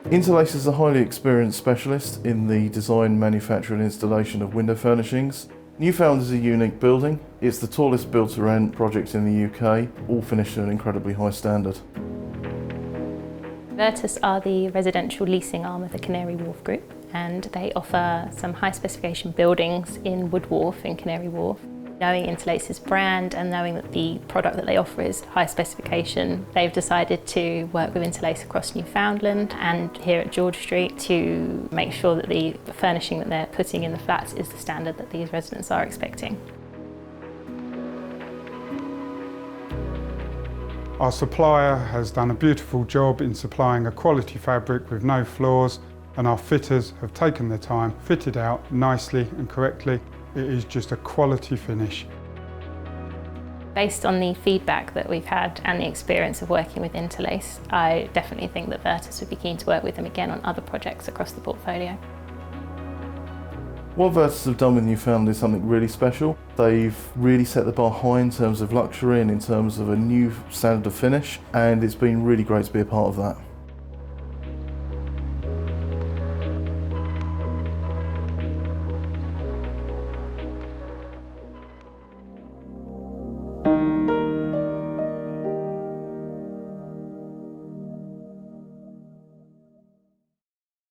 InterLace is a highly experienced specialist in the design, manufacture and installation of window furnishings. Newfoundland is a unique building. It's the tallest build-to-rent project in the UK, all finished to an incredibly high standard. Vertus are the residential leasing arm of the Canary Wharf Group, and they offer some high specification buildings in Wood Wharf in Canary Wharf. Knowing InterLace's brand and knowing that the product that they offer is high specification, they've decided to work with InterLace across Newfoundland and here at George Street to make sure that the furnishing that they're putting in the flats is the standard that these residents are expecting. Our supplier has done a beautiful job in supplying a quality fabric with no flaws, and our fitters have taken their time, fitted out nicely and correctly. It is just a quality finish. Based on the feedback that we've had and the experience of working with InterLace, I definitely think that Vertus would be keen to work with them again on other projects across the portfolio. What Vertus have done with Newfoundland is something really special. They've really set the bar high in terms of luxury and in terms of a new standard of finish, and it's been really great to be a part of that.